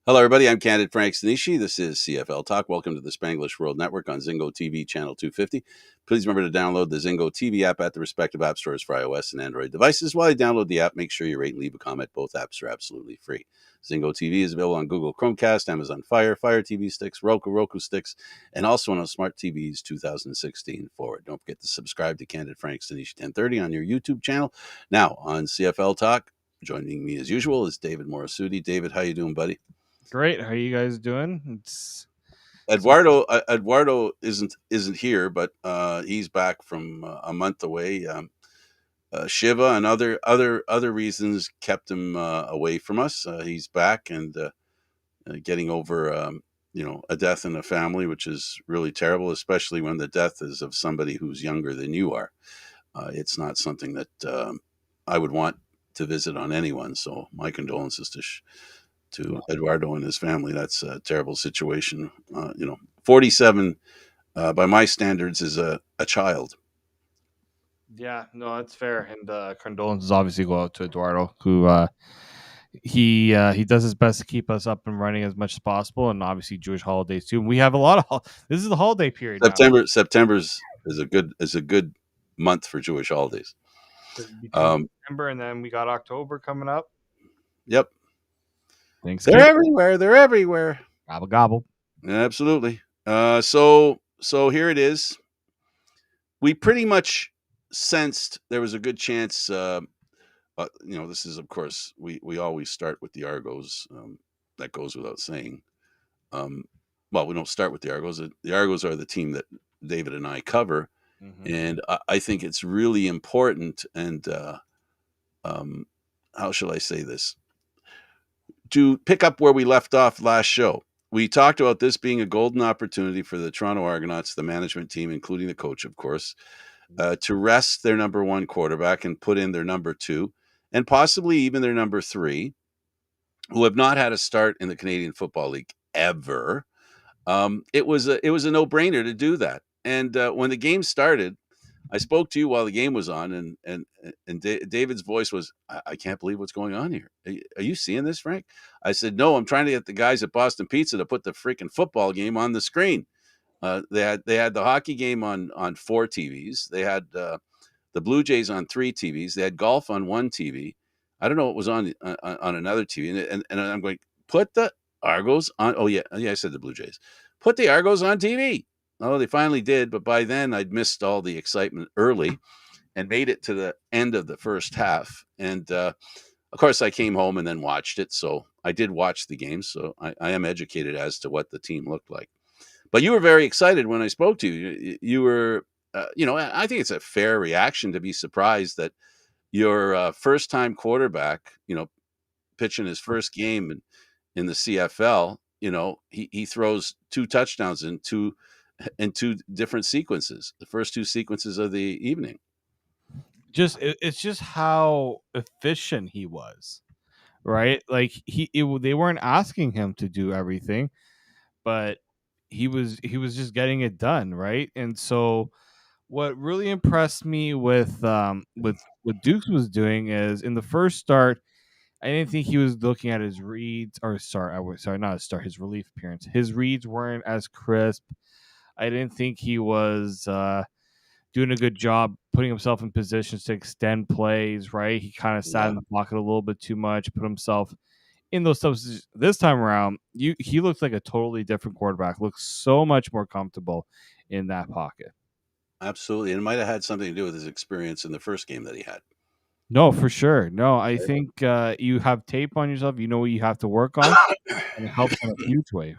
Hello, everybody. I'm Candid Stanisci. This is CFL Talk. Welcome to the Spanglish World Network on Zingo TV channel 250. Please remember to download the Zingo TV app at the respective app stores for iOS and Android devices. While you download the app, make sure you rate and leave a comment. Both apps are absolutely free. Zingo TV is available on Google Chromecast, Amazon Fire TV sticks, Roku sticks, and also on smart TVs 2016 forward. Don't forget to subscribe to Candid Stanisci 1030 on your YouTube channel. Now, on CFL Talk, joining me as usual is David Morassutti. David, how you doing, buddy? Great. How are you guys doing? Eduardo isn't here, but he's back from a month away. Shiva and other reasons kept him away from us. He's back and getting over a death in the family, which is really terrible, especially when the death is of somebody who's younger than you are. It's not something that I would want to visit on anyone. So my condolences to Eduardo and his family. That's a terrible situation. 47 by my standards is a child. Yeah, no, that's fair. And condolences obviously go out to Eduardo, who he does his best to keep us up and running as much as possible, and obviously Jewish holidays too. We have a lot of this is the holiday period now. September's is a good month for Jewish holidays. September and then we got October coming up. Yep. Thanks. They're everywhere. Gobble gobble. Absolutely. So here it is. We pretty much sensed there was a good chance. This is, of course, we always start with the Argos. That goes without saying. Well, we don't start with the Argos. The Argos are the team that David and I cover, and I think it's really important. And how shall I say this? To pick up where we left off last show, we talked about this being a golden opportunity for the Toronto Argonauts, the management team, including the coach, of course, to rest their number one quarterback and put in their number two, and possibly even their number three, who have not had a start in the Canadian Football League ever. It was a no-brainer to do that. And when the game started, I spoke to you while the game was on, and David's voice was, I can't believe what's going on here. Are you seeing this, Frank? I said, no, I'm trying to get the guys at Boston Pizza to put the freaking football game on the screen. They had the hockey game on 4 TVs. They had the Blue Jays on 3 TVs. They had golf on 1 TV. I don't know what was on another TV. And I'm going, put the Argos on. Oh, yeah, I said the Blue Jays. Put the Argos on TV. Oh, they finally did, but by then I'd missed all the excitement early and made it to the end of the first half. And, of course, I came home and then watched it. So I did watch the game, so I am educated as to what the team looked like. But you were very excited when I spoke to you. You were, I think it's a fair reaction to be surprised that your first-time quarterback, pitching his first game in the CFL, he throws 2 touchdowns in two different sequences, the first 2 sequences of the evening. It's just how efficient he was, right? Like they weren't asking him to do everything, but he was just getting it done, right? And so what really impressed me with what Dukes was doing is in the first start, I didn't think he was looking at his reads, or not his start, his relief appearance. His reads weren't as crisp. I didn't think he was doing a good job putting himself in positions to extend plays, right? He kind of sat in the pocket a little bit too much, put himself in those subs. This time around, he looks like a totally different quarterback. Looks so much more comfortable in that pocket. Absolutely. And it might have had something to do with his experience in the first game that he had. No, for sure. No, I think you have tape on yourself. You know what you have to work on, and it helps in a huge way.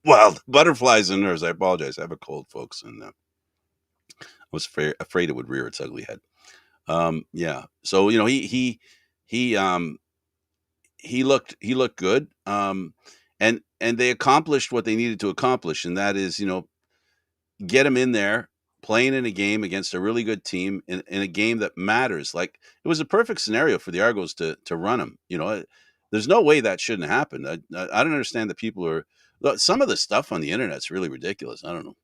Well, butterflies and nerves. I apologize. I have a cold, folks, and I was afraid it would rear its ugly head. Yeah. So he looked good. And they accomplished what they needed to accomplish, and that is get him in there playing in a game against a really good team in a game that matters. Like, it was a perfect scenario for the Argos to run him. There's no way that shouldn't happen. I don't understand that people are. Some of the stuff on the internet's really ridiculous. I don't know.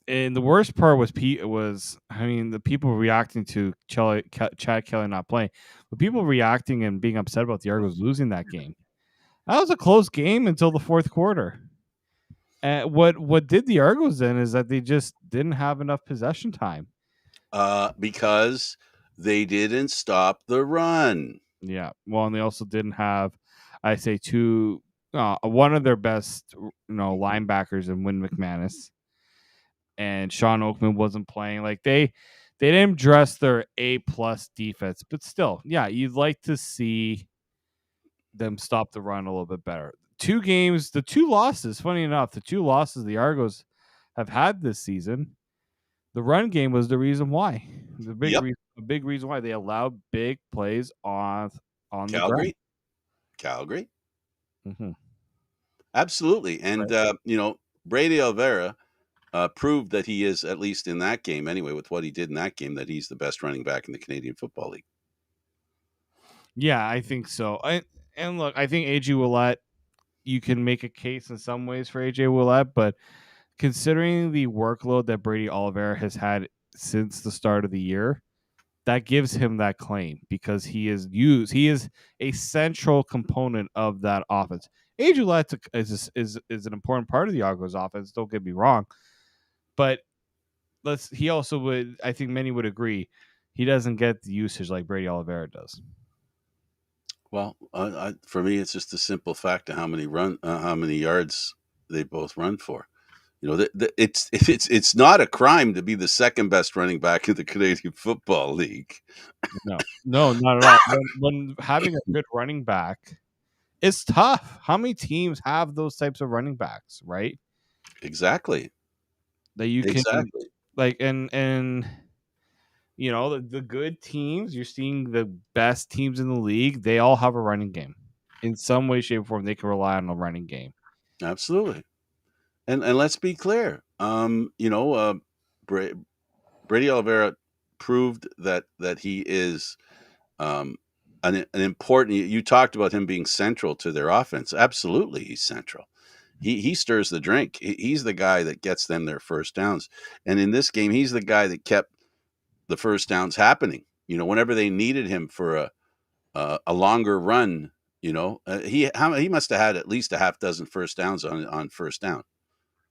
And the worst part was the people reacting to Chad Kelly not playing, but people reacting and being upset about the Argos losing that game. That was a close game until the fourth quarter. And what did the Argos then is that they just didn't have enough possession time. Because they didn't stop the run. Yeah. Well, and they also didn't have, I say, one of their best, linebackers in Win McManus, and Sean Oakman wasn't playing. Like they didn't dress their A+ defense, but still, yeah, you'd like to see them stop the run a little bit better. The two losses, funny enough, the two losses the Argos have had this season, the run game was the reason why. Yep. The big reason why they allowed big plays on the ground. Calgary. Mm-hmm. Absolutely. And, Brady Alvera proved that he is, at least in that game anyway, with what he did in that game, that he's the best running back in the Canadian Football League. Yeah, I think so. And look, I think AJ Ouellette, you can make a case in some ways for AJ Ouellette, but considering the workload that Brady Oliveira has had since the start of the year, that gives him that claim because he is a central component of that offense. AJ Ouellette is an important part of the Argos offense. Don't get me wrong, but he also would. I think many would agree he doesn't get the usage like Brady Oliveira does. Well, for me, it's just a simple fact of how many yards they both run for. It's not a crime to be the second best running back in the Canadian Football League. No, not at all. When having a good running back, it's tough. How many teams have those types of running backs, right? Exactly. That you can Exactly. and the good teams, you're seeing the best teams in the league, they all have a running game. In some way, shape, or form, they can rely on a running game. Absolutely. And let's be clear. Brady Oliveira proved that he is an important. You talked about him being central to their offense. Absolutely, he's central. He stirs the drink. He's the guy that gets them their first downs. And in this game, he's the guy that kept the first downs happening. Whenever they needed him for a longer run, he must have had at least a half dozen first downs on first down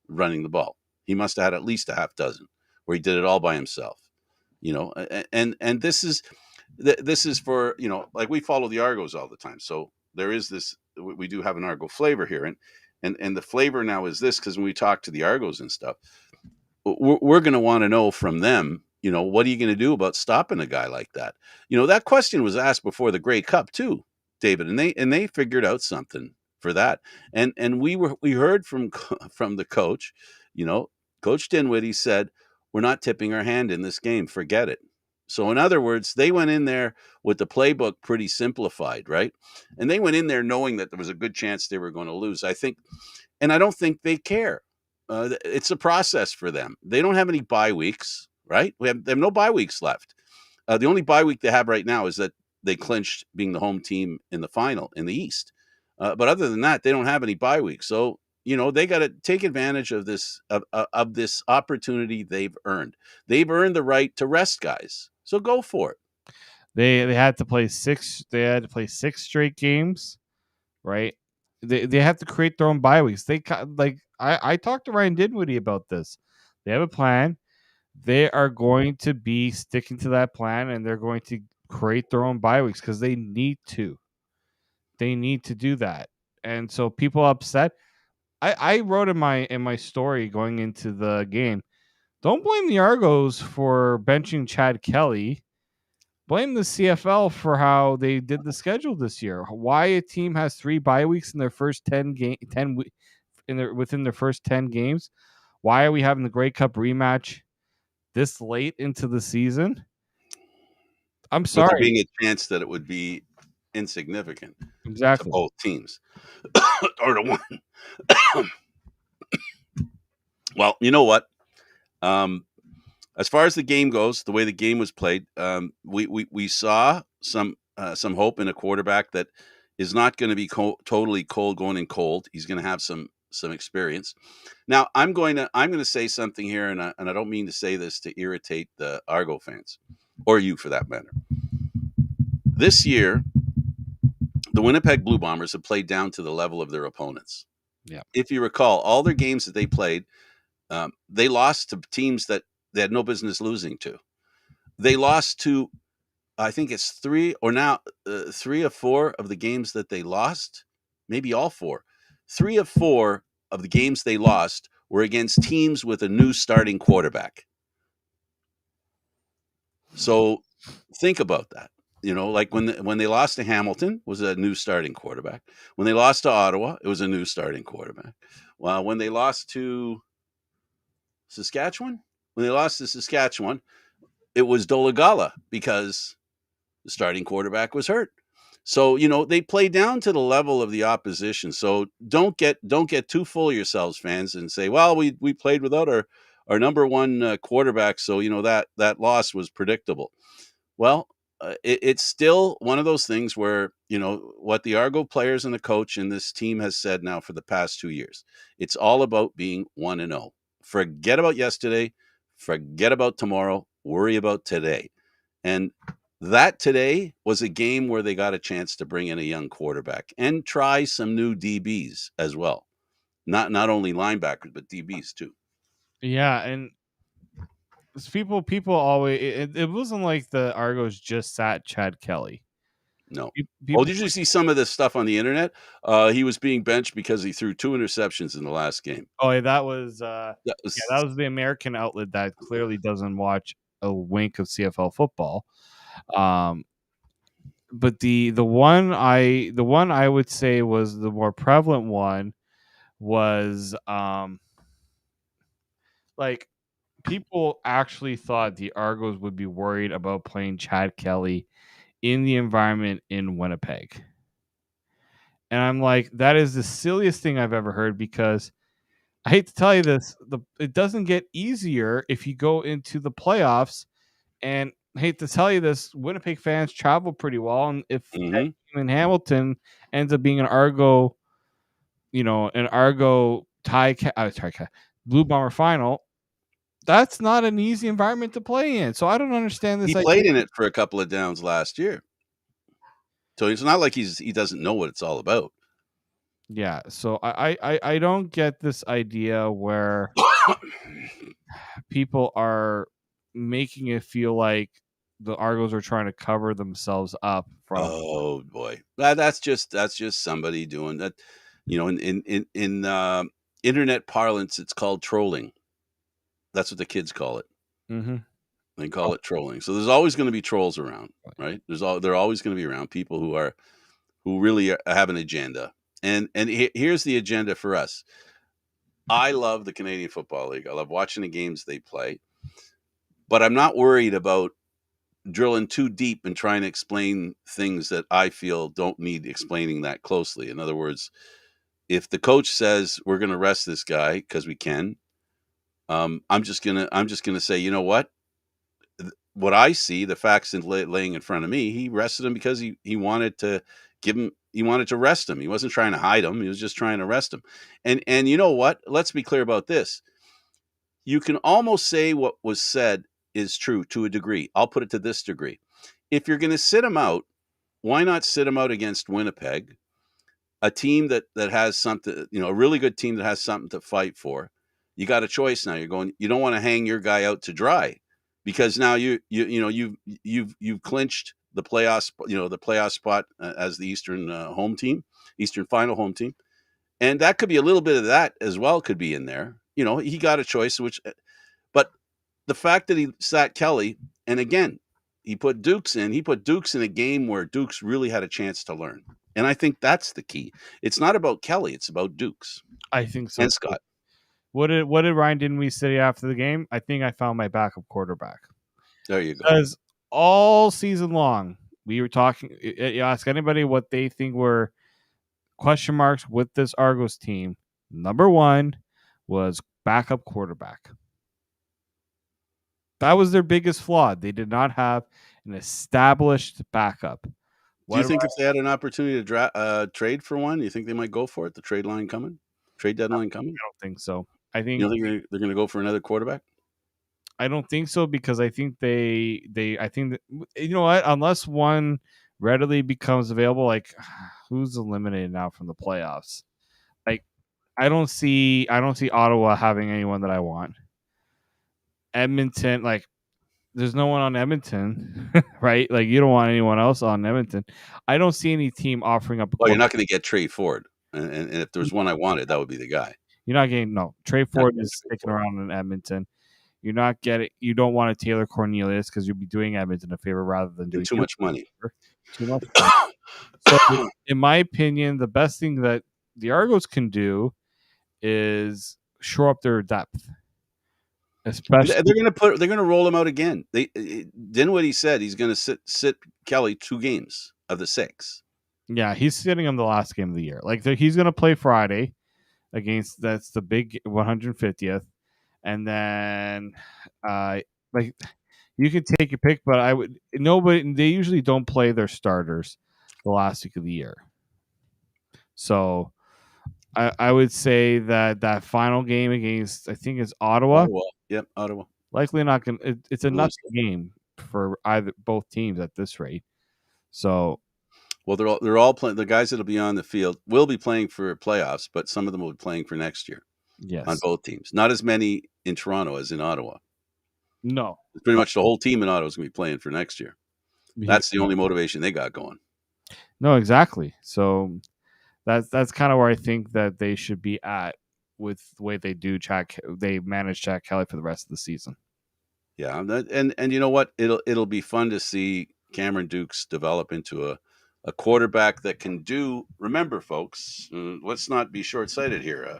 running the ball. He must have had at least a half dozen where he did it all by himself. And this is for, like, we follow the Argos all the time, so there is this. We do have an Argo flavor here, and the flavor now is this, because when we talk to the Argos and stuff, we're going to want to know from them, what are you going to do about stopping a guy like that? That question was asked before the Grey Cup too, David, and they figured out something for that. And we heard from the coach, Coach Dinwiddie said, we're not tipping our hand in this game. Forget it. So in other words, they went in there with the playbook pretty simplified, right? And they went in there knowing that there was a good chance they were going to lose. I think, and I don't think they care. It's a process for them. They don't have any bye weeks, right? They have no bye weeks left. The only bye week they have right now is that they clinched being the home team in the final in the East. But other than that, they don't have any bye weeks. So, they got to take advantage of this opportunity they've earned. They've earned the right to rest guys. So go for it. They had to play six. They had to play 6 straight games, right? They have to create their own bye weeks. I talked to Ryan Dinwiddie about this. They have a plan. They are going to be sticking to that plan, and they're going to create their own bye weeks because they need to. They need to do that. And so people upset. I wrote in my story going into the game, don't blame the Argos for benching Chad Kelly. Blame the CFL for how they did the schedule this year. Why a team has 3 bye weeks in their first 10 within their first 10 games? Why are we having the Grey Cup rematch this late into the season? I'm sorry. With there being a chance that it would be insignificant to both teams or to one. Well, you know what? As far as the game goes, the way the game was played, we saw some hope in a quarterback that is not going to be totally cold going in cold. He's going to have some some experience. Now I'm going to say something here, and I don't mean to say this to irritate the Argo fans, or you for that matter. This year, the Winnipeg Blue Bombers have played down to the level of their opponents. Yeah. If you recall, all their games that they played, they lost to teams that they had no business losing to. They lost to, I think it's three or four of the games that they lost, maybe all four. 3 of 4 of the games they lost were against teams with a new starting quarterback. So think about that. Like when they lost to Hamilton, was a new starting quarterback. When they lost to Ottawa, it was a new starting quarterback. Well, when they lost to Saskatchewan, it was Dolegala because the starting quarterback was hurt. So, they play down to the level of the opposition. So don't get too full of yourselves, fans, and say, well, we played without our number one quarterback, so that loss was predictable. Well, it's still one of those things where, what the Argo players and the coach and this team has said now for the past 2 years. It's all about being 1-0. Forget about yesterday, forget about tomorrow, worry about today. And that today was a game where they got a chance to bring in a young quarterback and try some new DBs as well. Not only linebackers, but DBs too. Yeah, and people always it wasn't like the Argos just sat Chad Kelly. No. People, Did you see some of this stuff on the internet? He was being benched because he threw 2 interceptions in the last game. oh, yeah, that was That yeah, was that was the American outlet that clearly doesn't watch a wink of CFL football. But the one I would say was the more prevalent one was like people actually thought the Argos would be worried about playing Chad Kelly in the environment in Winnipeg. And I'm like, that is the silliest thing I've ever heard, because I hate to tell you this, it doesn't get easier if you go into the playoffs. And I hate to tell you this, Winnipeg fans travel pretty well. And if that Mhm. game in Hamilton ends up being an Argo, an Argo Blue Bomber final, that's not an easy environment to play in. So I don't understand He this idea. played in it for a couple of downs last year. So it's not like he doesn't know what it's all about. Yeah, so I don't get this idea where people are making it feel like the Argos are trying to cover themselves up from. Oh boy, that's just somebody doing that. In internet parlance, it's called trolling. That's what the kids call it. Mm-hmm. They call it trolling. So there's always going to be trolls around, right? They're always going to be around people who really have an agenda. And here's the agenda for us. I love the Canadian Football League. I love watching the games they play, but I'm not worried about drilling too deep and trying to explain things that I feel don't need explaining that closely. In other words, if the coach says we're going to rest this guy because we can, I'm just gonna say, you know what? What I see, the facts laying in front of me, he rested him because he wanted to he wanted to rest him. He wasn't trying to hide him. He was just trying to rest him. And you know what? Let's be clear about this. You can almost say what was said is true to a degree. I'll put it to this degree. If you're going to sit him out, why not sit him out against Winnipeg, a team that has something, a really good team that has something to fight for? You got a choice now. You don't want to hang your guy out to dry, because now you've clinched the playoffs, the playoff spot as the Eastern Eastern final home team, and that could be a little bit of that as well. Could be in there. He got a choice, but the fact that he sat Kelly, and again, he put Dukes in. He put Dukes in a game where Dukes really had a chance to learn, and I think that's the key. It's not about Kelly; it's about Dukes I think so and too. Scott. What did Ryan Dinwiddie say after the game? I think I found my backup quarterback. There you go. Because all season long, we were talking. You ask anybody what they think were question marks with this Argos team. Number one was backup quarterback. That was their biggest flaw. They did not have an established backup. Do you What think if they had an opportunity to trade for one, you think they might go for it? The trade line coming? Trade deadline coming? I don't think so. I You think don't think they're going to go for another quarterback? I don't think so because I think I think that, you know what, unless one readily becomes available, like who's eliminated now from the playoffs? Like I don't see Ottawa having anyone that I want. Edmonton, like there's no one on Edmonton, right? Like you don't want anyone else on Edmonton. I don't see any team offering up a Well, you're quarterback. not going to get Trey Ford, and if there's one I wanted, that would be the guy. You're not getting no. Trey Not Ford getting is Trey sticking Ford. around in Edmonton. You're not getting. You don't want a Taylor Cornelius because you'll be doing Edmonton a favor rather than And doing too you much money. a favor. Too much money. So, in my opinion, the best thing that the Argos can do is shore up their depth, especially. They're going to roll him out again. Dinwiddie said he's going to sit Kelly 2 games of the 6. Yeah, he's sitting on the last game of the year. Like he's going to play Friday against that's the big 150th, and then like you can take your pick, but I would nobody. They usually don't play their starters the last week of the year, so I would say that that final game against I think it's Ottawa. Ottawa. Yep, Ottawa. Likely not going. It's a Nice. nothing game for either both teams at this rate. So Well, they're all playing. The guys that'll be on the field will be playing for playoffs, but some of them will be playing for next year on yes, both teams. Not as many in Toronto as in Ottawa. no, Pretty much the whole team in Ottawa is going to be playing for next year. yeah, That's the only motivation they got going. no, exactly. So that's kind of where I think that they should be at with the way they manage Jack Kelly for the rest of the season. Yeah, and you know what? It'll be fun to see Cameron Dukes develop into a quarterback that can do. Remember, folks, let's not be short sighted here.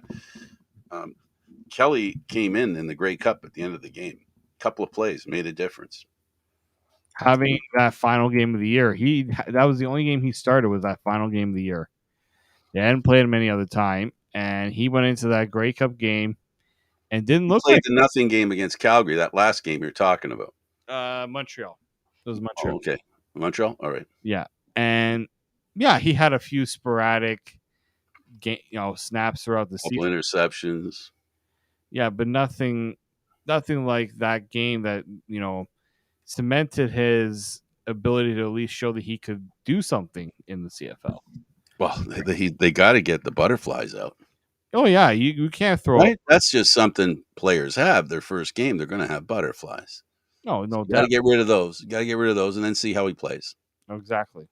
Kelly came in the Grey Cup at the end of the game. A couple of plays made a difference. Having that final game of the year, that was the only game he started was that final game of the year. They hadn't played him any other time, and he went into that Grey Cup game and didn't He look played like the nothing game against Calgary. That last game you're talking about. Montreal. It was Oh, Montreal. okay, Montreal. All right. Yeah, and yeah, he had a few sporadic snaps throughout the Couple season. interceptions. Yeah, but nothing like that game that cemented his ability to at least show that he could do something in the CFL. Well, they got to get the butterflies out. Oh yeah, you can't throw. Right? That's just something players have. Their first game, they're going to have butterflies. No You got to doubt. get rid of those. You got to get rid of those, and then see how he plays. Exactly.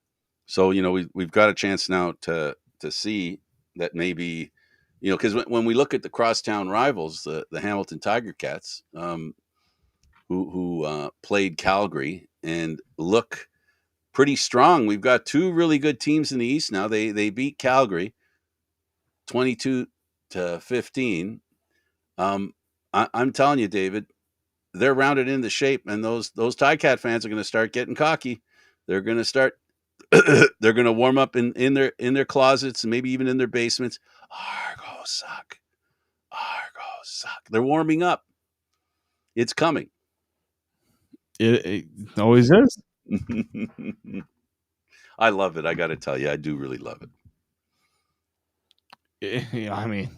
So we've got a chance now to see that maybe because when we look at the crosstown rivals, the Hamilton Tiger Cats, who played Calgary and look pretty strong. We've got 2 really good teams in the East now. They beat Calgary 22-15. I'm telling you, David, they're rounded into shape, and those Ticat fans are going to start getting cocky. They're going to start. They're going to warm up in their closets and maybe even in their basements. Argos suck. Argos suck. They're warming up. It's coming. It always is. I love it. I got to tell you, I do really love it. I mean,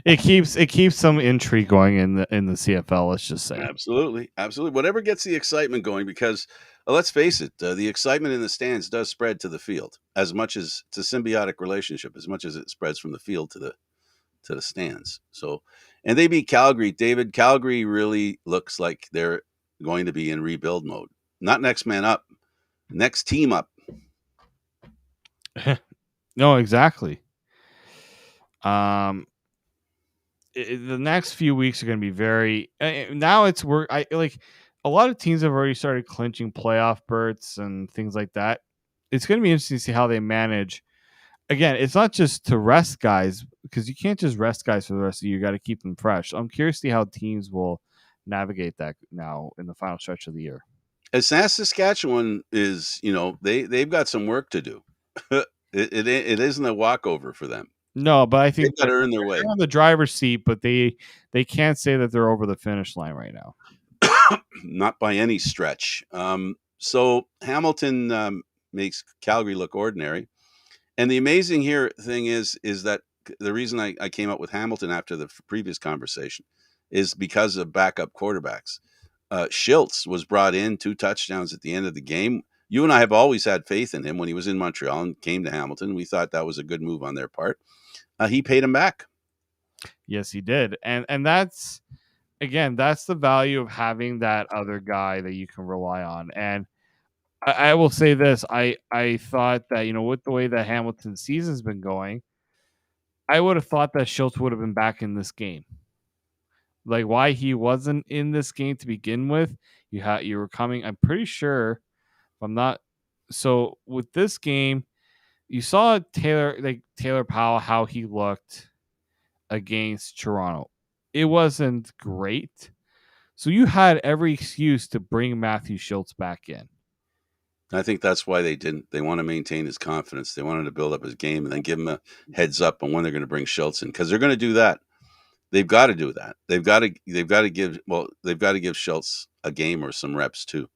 it keeps some intrigue going in the CFL. Let's just say, Absolutely. Whatever gets the excitement going, because let's face it, the excitement in the stands does spread to the field as much as it's a symbiotic relationship, as much as it spreads from the field to the stands. So, and they beat Calgary. David, Calgary really looks like they're going to be in rebuild mode. Not next man up, next team up. no, exactly. The next few weeks are going to be very. Now it's work. I like a lot of teams have already started clinching playoff berths and things like that. It's going to be interesting to see how they manage. Again, it's not just to rest guys because you can't just rest guys for the rest of the year. You got to keep them fresh. I'm curious to see how teams will navigate that now in the final stretch of the year. As Saskatchewan is, they've got some work to do. it isn't a walkover for them. No, but I think they've got to earn their way. They're on the driver's seat, but they can't say that they're over the finish line right now. Not by any stretch. So Hamilton makes Calgary look ordinary. And the amazing thing is that the reason I came up with Hamilton after the previous conversation is because of backup quarterbacks. Schultz was brought in 2 touchdowns at the end of the game. You and I have always had faith in him when he was in Montreal and came to Hamilton. We thought that was a good move on their part. He paid him back. Yes, he did, and that's again, that's the value of having that other guy that you can rely on. And I will say this: I thought that with the way that Hamilton's season's been going, I would have thought that Schultz would have been back in this game. Like why he wasn't in this game to begin with, you were coming. I'm pretty sure, if I'm not. So with this game, you saw Taylor Powell how he looked against Toronto. It wasn't great. So you had every excuse to bring Matthew Schultz back in. I think that's why they didn't. They want to maintain his confidence. They wanted to build up his game and then give him a heads up on when they're going to bring Schultz in, because they're going to do that. They've got to do that. They've got to give Schultz a game or some reps too.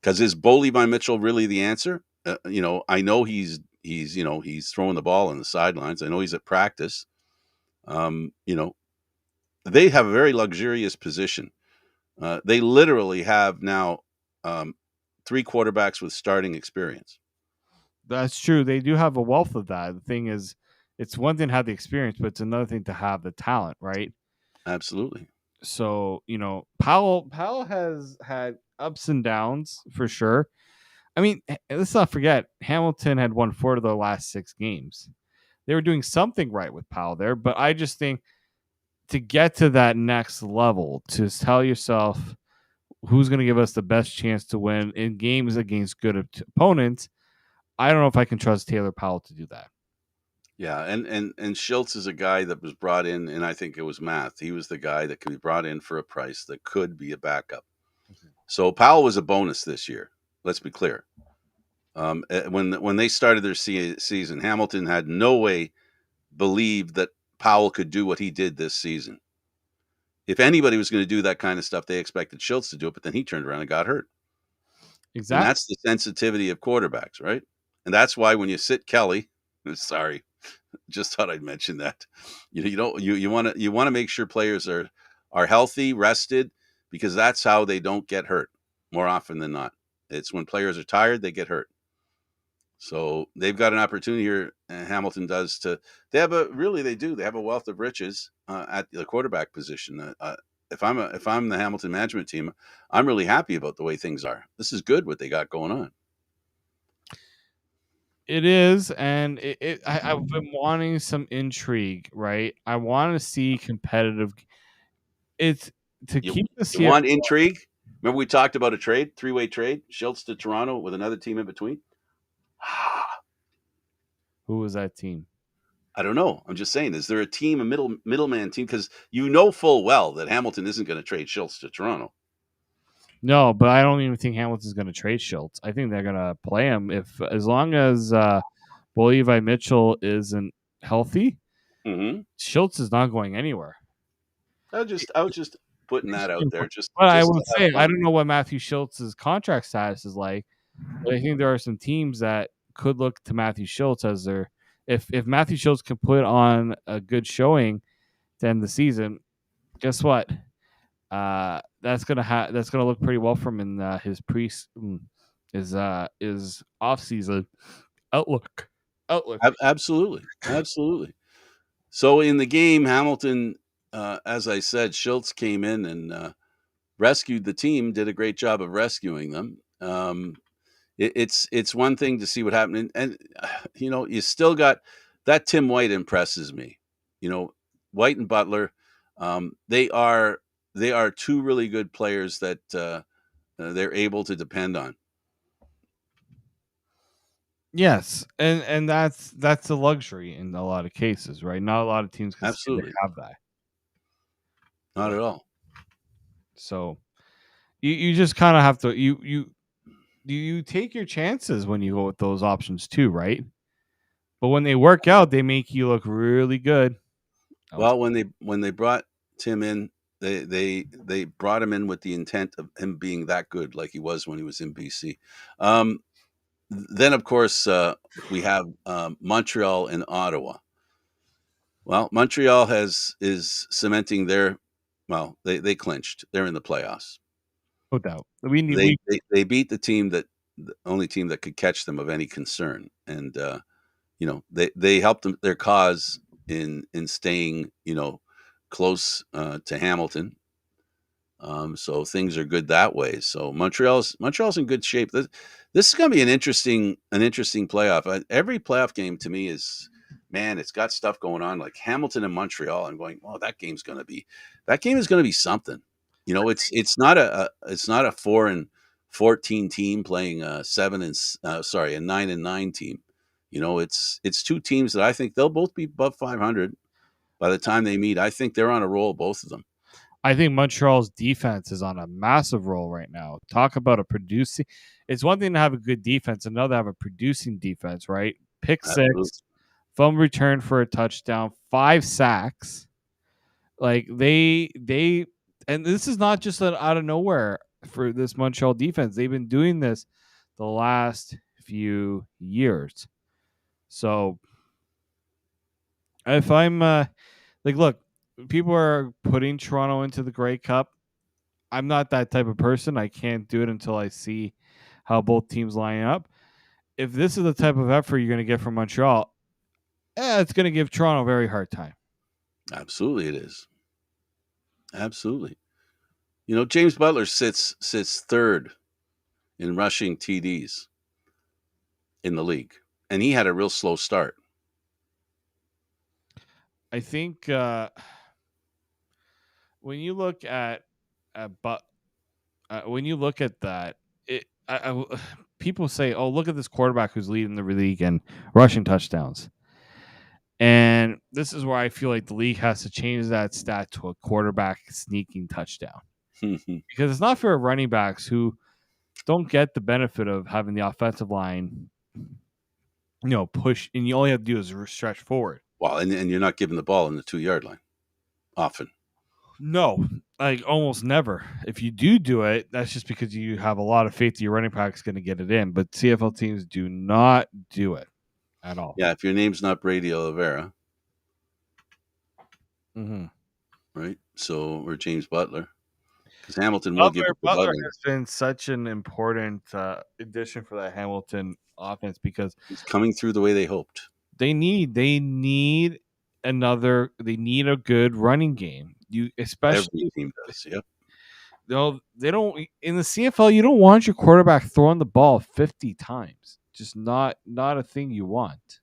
Because is Bo Levi Mitchell really the answer? I know he's throwing the ball on the sidelines. I know he's at practice. They have a very luxurious position. They literally have now 3 quarterbacks with starting experience. That's true. They do have a wealth of that. The thing is, it's one thing to have the experience, but it's another thing to have the talent, right? Absolutely. So, Powell has had ups and downs for sure. I mean, let's not forget, Hamilton had won 4 of the last 6 games. They were doing something right with Powell there, but I just think to get to that next level, to tell yourself who's going to give us the best chance to win in games against good opponents, I don't know if I can trust Taylor Powell to do that. Yeah, and Schultz is a guy that was brought in, and I think it was math. He was the guy that could be brought in for a price that could be a backup. So Powell was a bonus this year. Let's be clear. When they started their season, Hamilton had no way believed that Powell could do what he did this season. If anybody was going to do that kind of stuff, they expected Schultz to do it, but then he turned around and got hurt. Exactly. And that's the sensitivity of quarterbacks, right? And that's why when you sit Kelly, sorry, just thought I'd mention that. You want to make sure players are healthy, rested, because that's how they don't get hurt more often than not. It's when players are tired, they get hurt. So they've got an opportunity here. Hamilton does they have a wealth of riches at the quarterback position. If I'm the Hamilton management team, I'm really happy about the way things are. This is good what they got going on. It is, and I've been wanting some intrigue, right? I want to see competitive. It's to keep the You want intrigue? Remember we talked about a trade, 3-way trade, Schultz to Toronto with another team in between? Who was that team? I don't know. I'm just saying, is there a team, a middleman team? Because you know full well that Hamilton isn't going to trade Schultz to Toronto. No, but I don't even think Hamilton's going to trade Schultz. I think they're going to play him as long as Bo Levi Mitchell isn't healthy. Mm-hmm. Schultz is not going anywhere. I was just putting that out there. But I will say, I don't know what Matthew Schultz's contract status is like, but I think there are some teams that could look to Matthew Schultz as their if Matthew Schultz can put on a good showing to end the season. Guess what? That's gonna look pretty well for him in his off season outlook. Absolutely. So in the game, Hamilton, as I said, Schultz came in and rescued the team. Did a great job of rescuing them. It's one thing to see what happened, and you still got that. Tim White impresses me. White and Butler, they are 2 really good players that they're able to depend on. Yes, and that's a luxury in a lot of cases, right? Not a lot of teams can say they have that. Not at all. So you just kind of have to you take your chances when you go with those options too, right? But when they work out, they make you look really good. Well, when they brought Tim in, they brought him in with the intent of him being that good, like he was when he was in BC. Then, of course, we have Montreal and Ottawa. Well, Montreal is cementing their. Well, they clinched. They're in the playoffs. No doubt. We need They beat the only team that could catch them of any concern, and they helped them their cause in staying close to Hamilton. So things are good that way. So Montreal's in good shape. This is going to be an interesting playoff. Every playoff game to me is, man, it's got stuff going on like Hamilton and Montreal. I'm going, oh, that game is going to be something. It's not a 4-14 team playing a 9-9 team. It's two teams that I think they'll both be above 500 by the time they meet. I think they're on a roll, both of them. I think Montreal's defense is on a massive roll right now. Talk about a producing. It's one thing to have a good defense, another to have a producing defense, right? Pick Absolutely. six, fumble return for a touchdown, 5 sacks. Like and this is not just out of nowhere for this Montreal defense. They've been doing this the last few years. So if I'm look, people are putting Toronto into the Grey Cup. I'm not that type of person. I can't do it until I see how both teams line up. If this is the type of effort you're going to get from Montreal, it's going to give Toronto a very hard time. Absolutely, it is. Absolutely. James Butler sits third in rushing TDs in the league, and he had a real slow start. I think when you look at but when you look at that, people say, "Oh, look at this quarterback who's leading the league in rushing touchdowns." And this is where I feel like the league has to change that stat to a quarterback sneaking touchdown. Because it's not for running backs who don't get the benefit of having the offensive line, push, and you only have to do is stretch forward. Well, and you're not giving the ball in the 2-yard line often. No, like almost never. If you do it, that's just because you have a lot of faith that your running back is going to get it in. But CFL teams do not do it at all. Yeah, if your name's not Brady Oliveira, Mm-hmm. right? So, or James Butler, because Hamilton will give it to Butler Butler. has been such an important addition for that Hamilton offense because He's coming through the way they hoped. they need a good running game. You Every especially team does. Yep. they don't in the CFL. You don't want your quarterback throwing the ball 50 times. Just not a thing you want.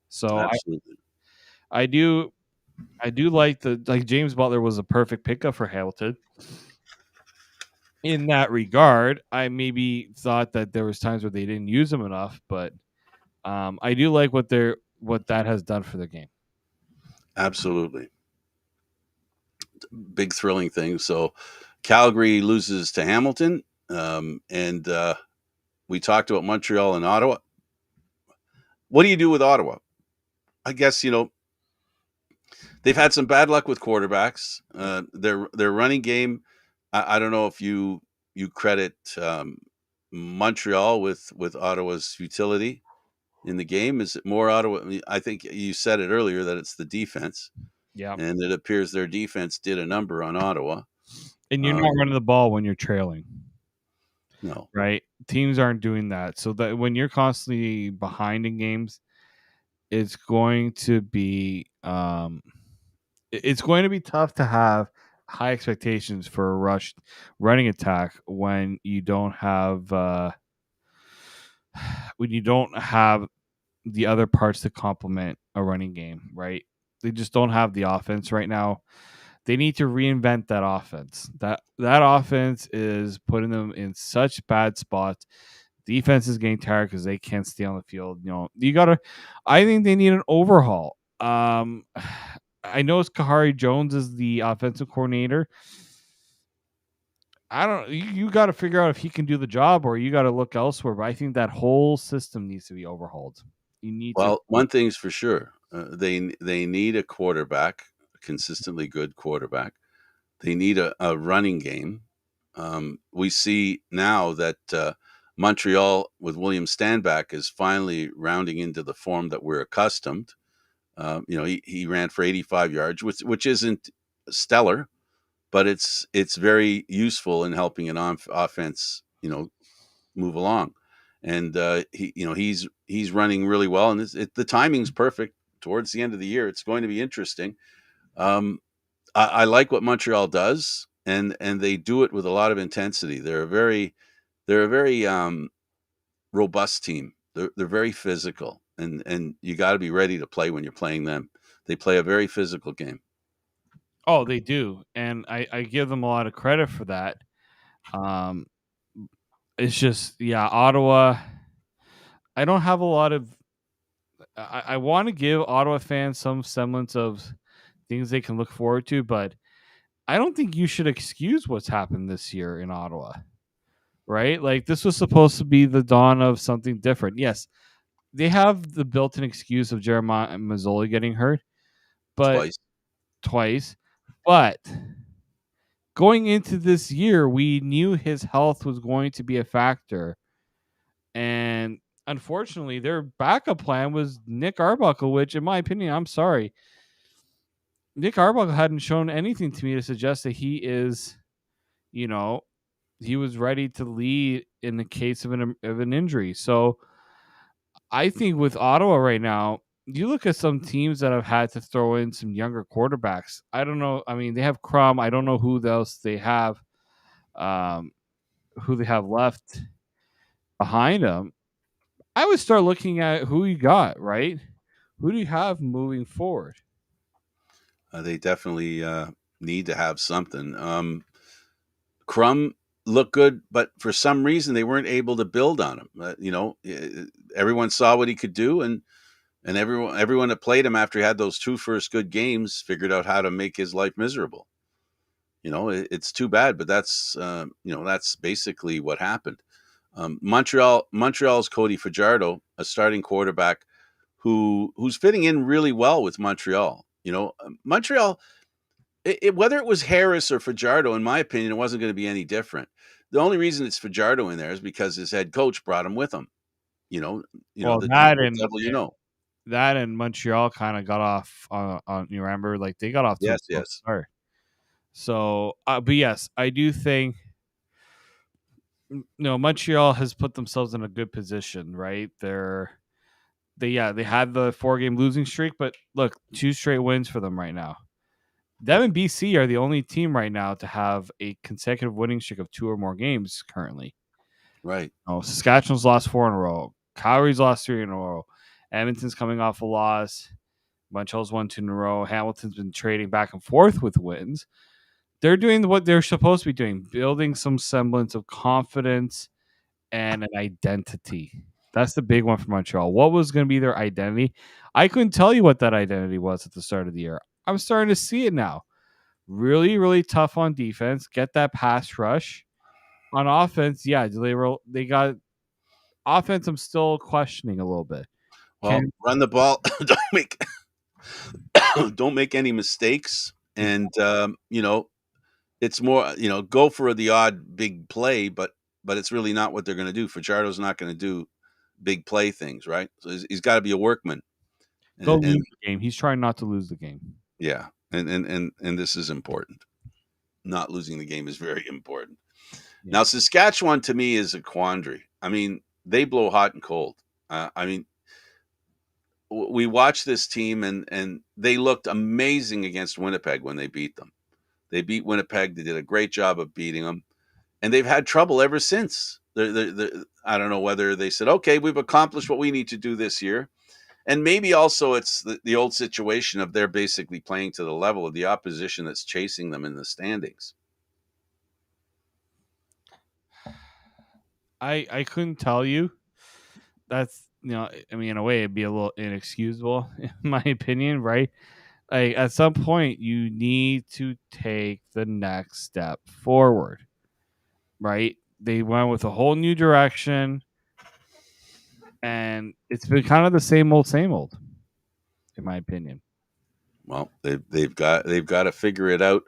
So Absolutely. I do like James Butler was a perfect pickup for Hamilton. In that regard, I maybe thought that there was times where they didn't use him enough, but I do like what that has done for the game. Absolutely. Big thrilling thing. So Calgary loses to Hamilton, and we talked about Montreal and Ottawa. What do you do with Ottawa? I guess they've had some bad luck with quarterbacks. Their running game. I don't know if you credit Montreal with Ottawa's futility in the game. Is it more Ottawa? I think you said it earlier that it's the defense. Yeah, And it appears their defense did a number on Ottawa. and you're not running the ball when you're trailing. No, right? Teams aren't doing that, so that when you're constantly behind in games, it's going to be it's going to be tough to have high expectations for a rush running attack when you don't have the other parts to complement a running game, right? They just don't have the offense right now. They need to reinvent that offense. That offense is putting them in such bad spots. Defense is getting tired because they can't stay on the field. I think they need an overhaul. I know it's Kahari Jones is the offensive coordinator. I don't. You got to figure out if he can do the job, or you got to look elsewhere. But I think that whole system needs to be overhauled. You need to. well, one thing's for sure: they need a quarterback, a consistently good quarterback. They need a running game. We see now that Montreal with William Stanback is finally rounding into the form that we're accustomed. He ran for 85 yards, which isn't stellar, but it's very useful in helping an offense, move along. And he's running really well, and the timing's perfect towards the end of the year. It's going to be interesting. Um, I like what Montreal does, and they do it with a lot of intensity. They're a very robust team. They're very physical, and you got to be ready to play when you're playing them. They play a very physical game. Oh, they do, and I give them a lot of credit for that. Um, it's just, yeah, Ottawa. I don't have a lot of. I want to give Ottawa fans some semblance of things they can look forward to, but I don't think you should excuse what's happened this year in Ottawa. Right? Like, this was supposed to be the dawn of something different. Yes, they have the built-in excuse of Jeremiah Mazzoli getting hurt, but Twice. twice. But going into this year, we knew his health was going to be a factor, and unfortunately, their backup plan was Nick Arbuckle, which, in my opinion, I'm sorry, Nick Arbuckle hadn't shown anything to me to suggest that you know, he was ready to lead in the case of an injury. So I think with Ottawa right now, you look at some teams that have had to throw in some younger quarterbacks. I don't know. I mean, they have Crum. I don't know who else they have, um, who they have left behind them. I would start looking at who you got, right? Who do you have moving forward? They definitely need to have something. Crum looked good, but for some reason they weren't able to build on him. Everyone saw what he could do, and everyone that played him after he had those two first good games figured out how to make his life miserable. It's too bad, but that's basically what happened. Montreal's Cody Fajardo, a starting quarterback who's fitting in really well with Montreal. Montreal, whether it was Harris or Fajardo, in my opinion, it wasn't going to be any different. The only reason it's Fajardo in there is because his head coach brought him with him. You know, Well, the devil, that and Montreal kind of got off on, you remember, like, they got off to a Yes, slow yes, start. So, but yes, I do think no, Montreal has put themselves in a good position, right? They had the 4-game losing streak, but look, 2 straight wins for them right now. Them and BC are the only team right now to have a consecutive winning streak of 2 or more games currently. right. Oh, Saskatchewan's lost 4 in a row. Calgary's lost 3 in a row. Edmonton's coming off a loss. Montreal's won 2 in a row. Hamilton's been trading back and forth with wins. They're doing what they're supposed to be doing, building some semblance of confidence and an identity. That's the big one for Montreal. What was going to be their identity? I couldn't tell you what that identity was at the start of the year. I'm starting to see it now. Really, really tough on defense. Get that pass rush. On offense, yeah, they got offense. I'm still questioning a little bit. Well, Can run the ball. Don't make any mistakes, and it's more, go for the odd big play, but it's really not what they're going to do. Fajardo's not going to do big play things, right? So he's got to be a workman, they'll and lose the game? He's trying not to lose the game. yeah, and this is important. Not losing the game is very important. Yeah. Now, Saskatchewan to me is a quandary. I mean, they blow hot and cold. We watched this team, and they looked amazing against Winnipeg when they beat them. They beat Winnipeg. They did a great job of beating them, and they've had trouble ever since. I don't know whether they said, okay, we've accomplished what we need to do this year. And maybe also it's the old situation of they're basically playing to the level of the opposition that's chasing them in the standings. I couldn't tell you. That's, I mean, in a way, it'd be a little inexcusable, in my opinion, right? Like, at some point, you need to take the next step forward, right? They went with a whole new direction, and it's been kind of the same old, in my opinion. Well, they've got to figure it out.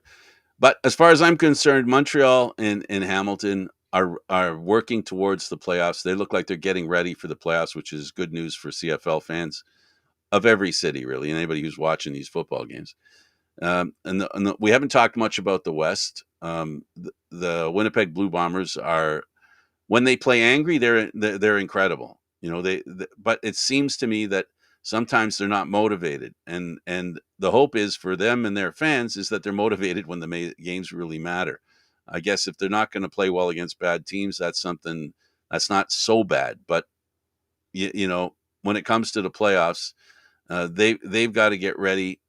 But as far as I'm concerned, Montreal and Hamilton are working towards the playoffs. They look like they're getting ready for the playoffs, which is good news for CFL fans. of every city, really, and anybody who's watching these football games. We haven't talked much about the West. The Winnipeg Blue Bombers are, when they play angry, they're incredible. But it seems to me that sometimes they're not motivated, and the hope is for them and their fans is that they're motivated when the games really matter. I guess if they're not going to play well against bad teams, that's something that's not so bad. But when it comes to the playoffs, they've got to get ready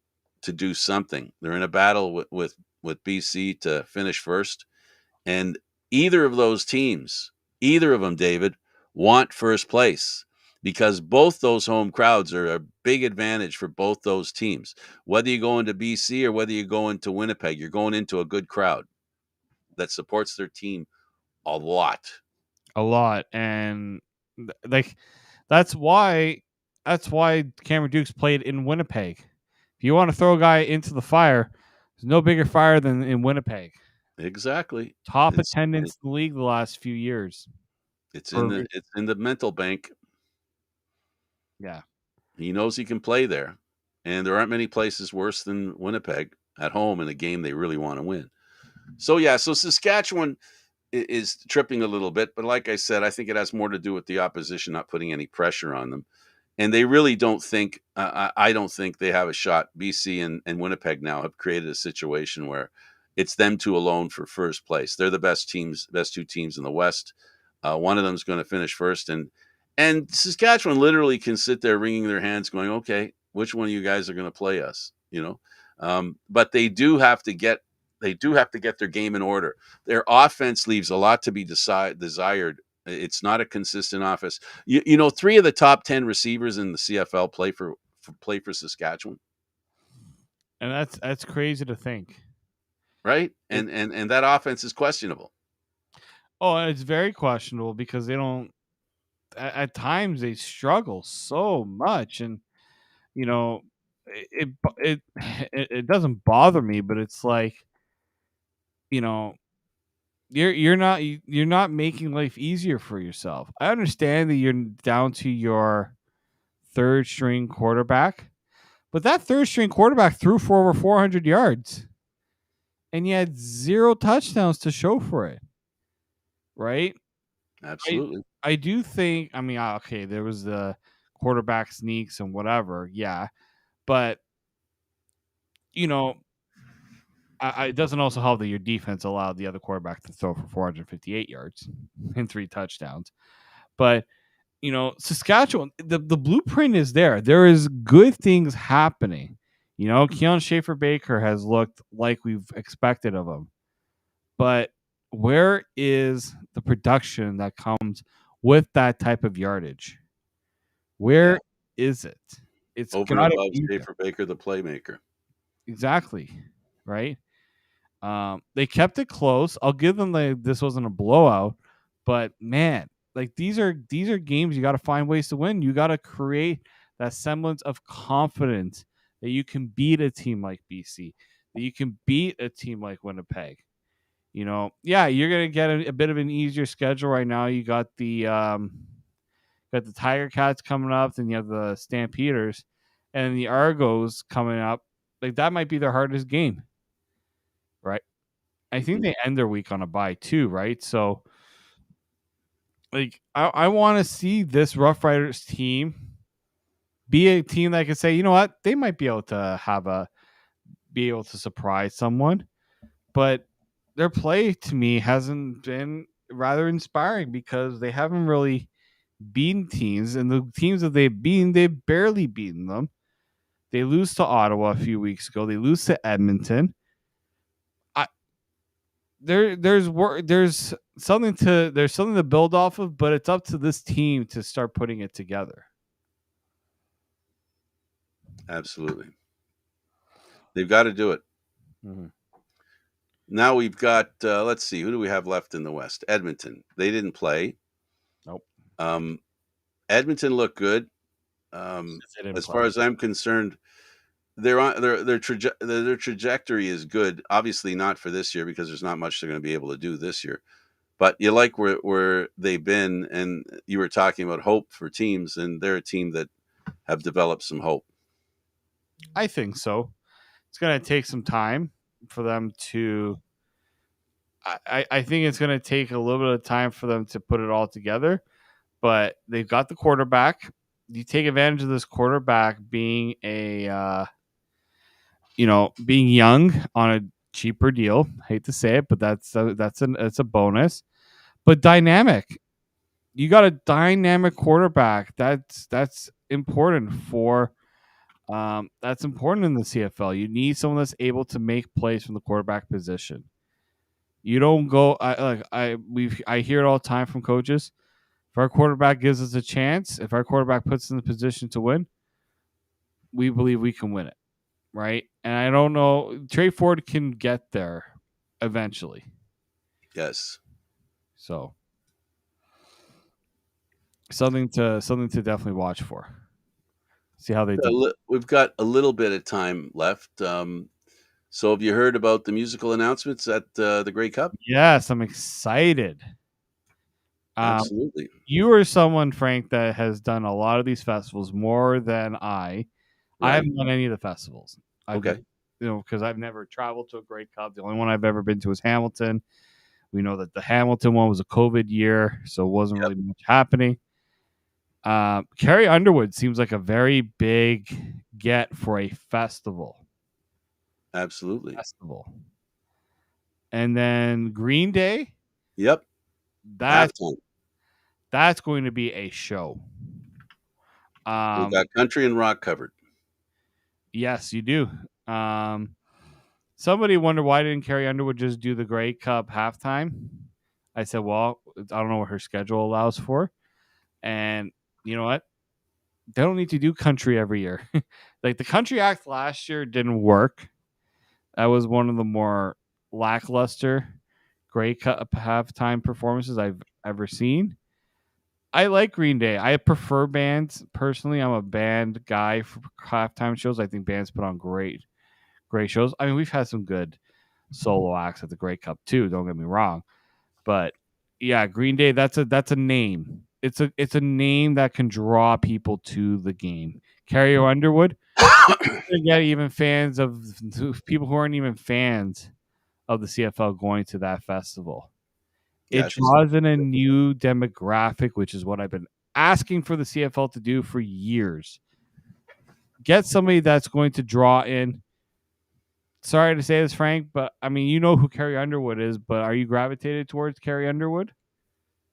to do something. They're in a battle with BC to finish first, and either of those teams, either of them, David, want first place because both those home crowds are a big advantage for both those teams. Whether you go into BC or whether you go into Winnipeg, you're going into a good crowd that supports their team a lot. A lot. And like that's why Cameron Dukes played in Winnipeg. If you want to throw a guy into the fire, there's no bigger fire than in Winnipeg. Exactly. Top attendance in the league the last few years. It's in the mental bank. Yeah. He knows he can play there, and there aren't many places worse than Winnipeg at home in a game they really want to win. So Saskatchewan is tripping a little bit, but like I said, I think it has more to do with the opposition not putting any pressure on them. And they really don't think, I don't think they have a shot. BC and Winnipeg now have created a situation where it's them two alone for first place. They're the best two teams in the West. One of them is going to finish first. And Saskatchewan literally can sit there wringing their hands going, okay, which one of you guys are going to play us? But they do have to get their game in order. Their offense leaves a lot to be desired. It's not a consistent offense. 3 of the top 10 receivers in the CFL play for Saskatchewan. And that's crazy to think. Right? And that offense is questionable. Oh, it's very questionable because they don't at times they struggle so much, and it it it doesn't bother me, but it's like, you're not making life easier for yourself. I understand that you're down to your third string quarterback, but that third string quarterback threw for over 400 yards, and you had 0 touchdowns to show for it, right? Absolutely. I do think, I mean, okay, there was the quarterback sneaks and whatever, yeah, but it doesn't also help that your defense allowed the other quarterback to throw for 458 yards and 3 touchdowns. But Saskatchewan, the blueprint is there. There is good things happening. Keon Schaefer-Baker has looked like we've expected of him. But where is the production that comes with that type of yardage? Where is it? It's over and above be Schaefer-Baker, the playmaker. Exactly. Right? They kept it close. I'll give them this wasn't a blowout, but man, like these are games you got to find ways to win. You got to create that semblance of confidence that you can beat a team like BC, that you can beat a team like Winnipeg. Yeah, you're gonna get a bit of an easier schedule right now. You got the Tiger Cats coming up, then you have the Stampeders, and the Argos coming up. Like that might be their hardest game, right? I think they end their week on a bye too, right? So, like, I want to see this Rough Riders team be a team that can say, you know what, they might be able to be able to surprise someone, but their play to me hasn't been rather inspiring because they haven't really beaten teams, and the teams that they've beaten, they've barely beaten them. They lose to Ottawa a few weeks ago. They lose to Edmonton. There's something to build off of, but it's up to this team to start putting it together. Absolutely. They've got to do it. Mm-hmm. Now we've got, let's see, who do we have left in the West? Edmonton. They didn't play. Nope. Edmonton looked good. As far as I'm concerned, their trajectory is good. Obviously not for this year because there's not much they're going to be able to do this year. But you like where they've been, and you were talking about hope for teams, and they're a team that have developed some hope. I think so. It's going to take some time for them to. I think it's going to take a little bit of time for them to put it all together, but they've got the quarterback. You take advantage of this quarterback being being young on a cheaper deal. I hate to say it, but that's a bonus. But dynamic. You got a dynamic quarterback. That's important for that's important in the CFL. You need someone that's able to make plays from the quarterback position. You don't go. I hear it all the time from coaches. If our quarterback gives us a chance, if our quarterback puts us in the position to win, we believe we can win it, right? And I don't know. Trey Ford can get there eventually. Yes. So something to definitely watch for. See how they do. We've got a little bit of time left. So have you heard about the musical announcements at the Grey Cup? Yes, I'm excited. Absolutely. You are someone, Frank, that has done a lot of these festivals more than I. I Right. haven't done any of the festivals. Okay. Because I've never traveled to a Grey Cup. The only one I've ever been to is Hamilton. We know that the Hamilton one was a COVID year, so it wasn't Yep. really much happening. Carrie Underwood seems like a very big get for a festival. Absolutely. And then Green Day, Yep. that's Halftime. that's going to be a show. We've got country and rock covered. Yes, you do. Somebody wondered why didn't Carrie Underwood just do the Grey Cup halftime? I said, well, I don't know what her schedule allows for. And you know what? They don't need to do country every year. Like the country act last year didn't work. That was one of the more lackluster Grey Cup halftime performances I've ever seen. I like Green Day. I prefer bands personally. I'm a band guy for halftime shows. I think bands put on great shows. I mean, we've had some good solo acts at the Grey Cup too. Don't get me wrong, but yeah, Green Day. That's a name. It's a name that can draw people to the game. Carrie Underwood. Get even fans of people who aren't even fans of the CFL going to that festival. It Yeah, she's draws in a new demographic, which is what I've been asking for the CFL to do for years. Get somebody that's going to draw in. Sorry to say this, Frank, but I mean, you know who Carrie Underwood is, but are you gravitated towards Carrie Underwood?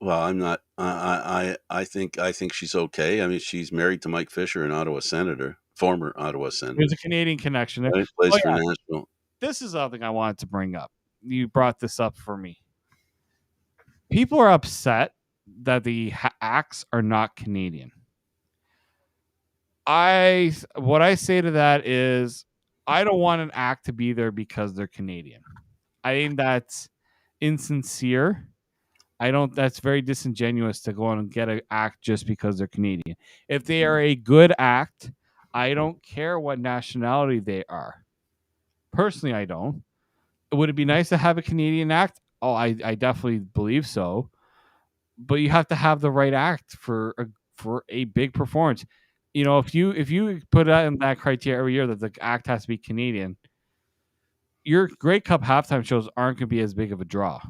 well, I'm not. I think she's okay. I mean, she's married to Mike Fisher, an Ottawa senator, former Ottawa There's senator. a Canadian connection there. Right, plays Oh for yeah, national. this is something I wanted to bring up. You brought this up for me. People are upset that the acts are not Canadian. What I say to that is I don't want an act to be there because they're Canadian. I think that's insincere. I don't that's very disingenuous to go on and get an act just because they're Canadian. If they are a good act, I don't care what nationality they are. Personally, I don't. Would it be nice to have a Canadian act? Oh, I definitely believe so. But you have to have the right act for a big performance. You know, if you put that in that criteria every year that the act has to be Canadian, your Grey Cup halftime shows aren't going to be as big of a draw.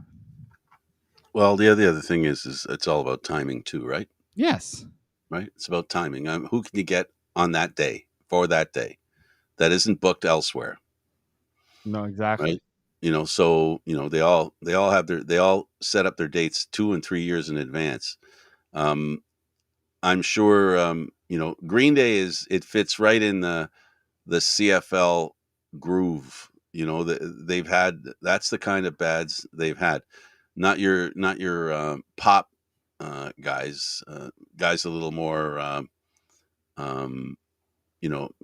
Well, the other thing is it's all about timing too, right? Yes. Right. It's about timing. Who can you get on that day for that day that isn't booked elsewhere? No, exactly. Right. So they all set up their dates 2 and 3 years in advance. Um, I'm sure Green Day it fits right in the CFL groove. They've had that's the kind of bads they've had. Not your pop guys, guys a little more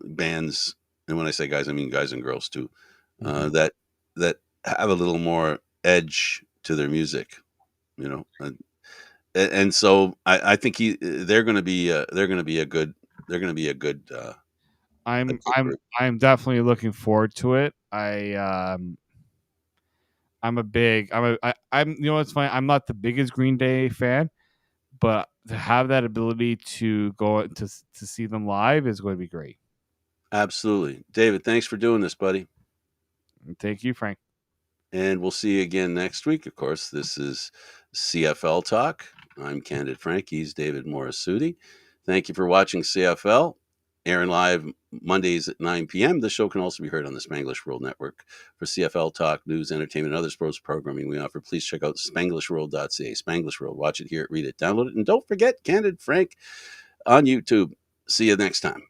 bands. And when I say guys, I mean guys and girls too. That have a little more edge to their music. You know, and so I think they're going to be a good a I'm good I'm group. I'm definitely looking forward to it. I'm a big I'm you know what's funny? I'm not the biggest Green Day fan, but to have that ability to go to see them live is going to be great. Absolutely. David, thanks for doing this, buddy. Thank you, Frank. And we'll see you again next week. Of course, this is CFL Talk. I'm Candid Frank. He's David Morassutti. Thank you for watching CFL. Airing live Mondays at 9 p.m. This show can also be heard on the Spanglish World Network. For CFL Talk, news, entertainment, and other sports programming we offer, please check out spanglishworld.ca. Spanglish World. Watch it, hear it, read it, download it. And don't forget Candid Frank on YouTube. See you next time.